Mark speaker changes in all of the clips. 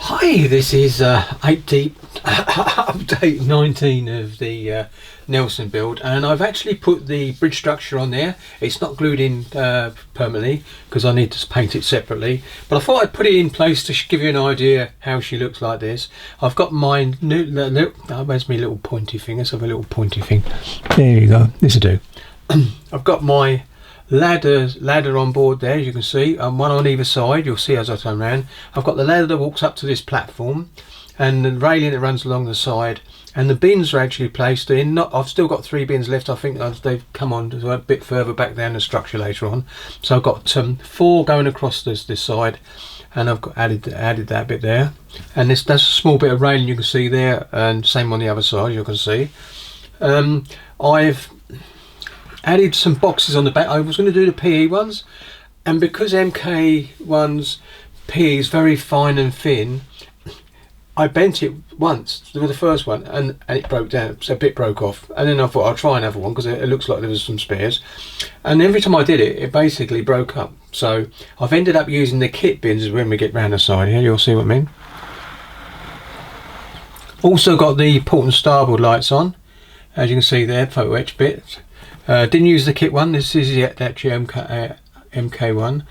Speaker 1: Hi, this is update 19 of the Nelson build, and I've actually put the bridge structure on there. It's not glued in permanently because I need to paint it separately, but I thought I'd put it in place to give you an idea how she looks like this. I've got my new, where's my little pointy thing? Let's have a little pointy thing. There you go, this'll do. I've got my ladder on board there, as you can see, and one on either side. You'll see as I turn around. I've got the ladder that walks up to this platform, and the railing that runs along the side, and the bins are actually placed in. I've still got 3 bins left. I think they've come on a bit further back down the structure later on. So I've got 4 going across this side, and I've got added that bit there, and that's a small bit of railing you can see there, and same on the other side you can see. I've added some boxes on the back. I was going to do the PE ones, and because MK1's PE is very fine and thin, I bent it once with the first one, and it broke down, so a bit broke off, and then I thought I'll try another one because it looks like there was some spares, and every time I did it, it basically broke up. So I've ended up using the kit bins when we get round the side here. You'll see what I mean. Also got the port and starboard lights on, as you can see there, photo etch bit. Didn't use the kit one. This is the actually MK1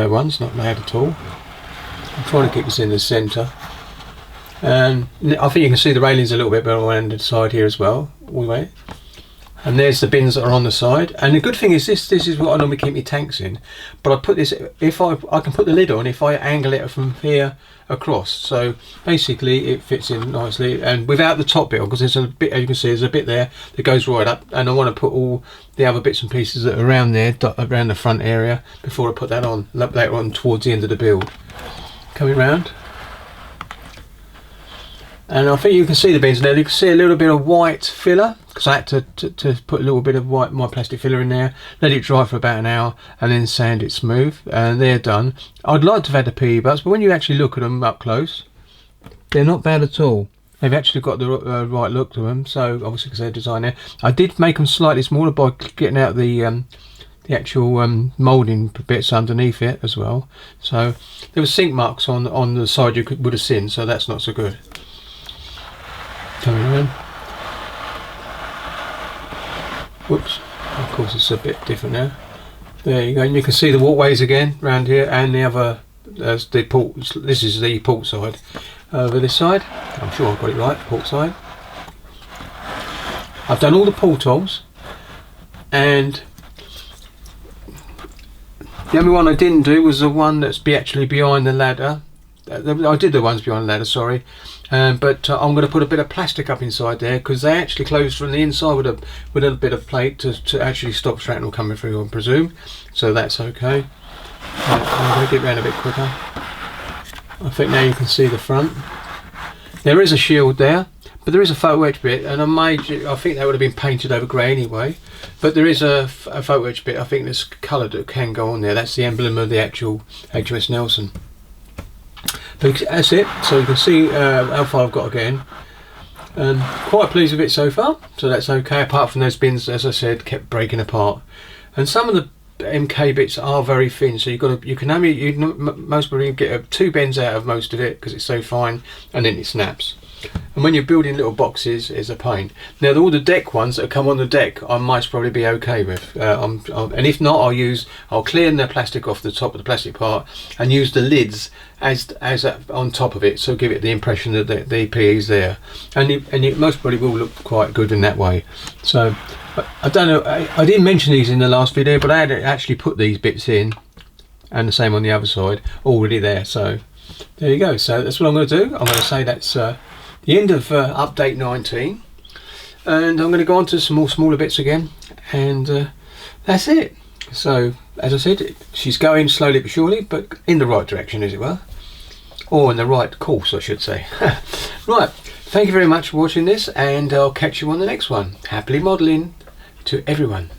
Speaker 1: one's not made at all. I'm trying to keep this in the centre, and I think you can see the railings a little bit better on the side here as well, all the way. And there's the bins that are on the side. And the good thing is this is what I normally keep my tanks in, but I put this, if I can put the lid on if I angle it from here across, so basically it fits in nicely, and without the top bit on, because there's a bit, as you can see, there's a bit there that goes right up, and I want to put all the other bits and pieces that are around there, around the front area, before I put that on later on towards the end of the build. Coming round, and I think you can see the bins now. You can see a little bit of white filler because I had to put a little bit of my plastic filler in there, let it dry for about an hour, and then sand it smooth, and they're done. I'd like to have had the PE butts, but when you actually look at them up close, they're not bad at all. They've actually got the right look to them, so obviously because they're designed there. I did make them slightly smaller by getting out the actual moulding bits underneath it as well. So there were sink marks on the side you would have seen, so that's not so good. Coming around. Whoops, of course it's a bit different now. There you go, and you can see the walkways again round here, and the other, the port. This is the port side. Over this side, I'm sure I've got it right, port side. I've done all the portholes, and the only one I didn't do was the one that's actually behind the ladder. I did the ones behind the ladder, sorry, but I'm going to put a bit of plastic up inside there because they actually close from the inside with a bit of plate to actually stop shrapnel coming through, I presume, so that's okay. I'm going to get round a bit quicker. I think now you can see the front. There is a shield there, but there is a photo etch bit, and I think that would have been painted over grey anyway, but there is a photo etch bit, I think that's coloured, that can go on there. That's the emblem of the actual HMS Nelson. But that's it, so you can see how far I've got again, and quite pleased with it so far, so that's okay, apart from those bins, as I said, kept breaking apart, and some of the MK bits are very thin, so most probably get 2 bends out of most of it because it's so fine, and then it snaps. And when you're building little boxes, it's a pain. Now all the deck ones that come on the deck, I might probably be okay with, and if not, I'll clear the plastic off the top of the plastic part and use the lids as on top of it, so give it the impression that the PE is there, and it most probably will look quite good in that way. So I don't know, I didn't mention these in the last video, but I had actually put these bits in, and the same on the other side, already there. So there you go. So that's what I'm going to do. I'm going to say that's the end of update 19, and I'm going to go on to some more smaller bits again, and that's it. So as I said, she's going slowly but surely, but in the right direction, as it were, or in the right course, I should say. Right, thank you very much for watching this, and I'll catch you on the next one. Happily modelling to everyone.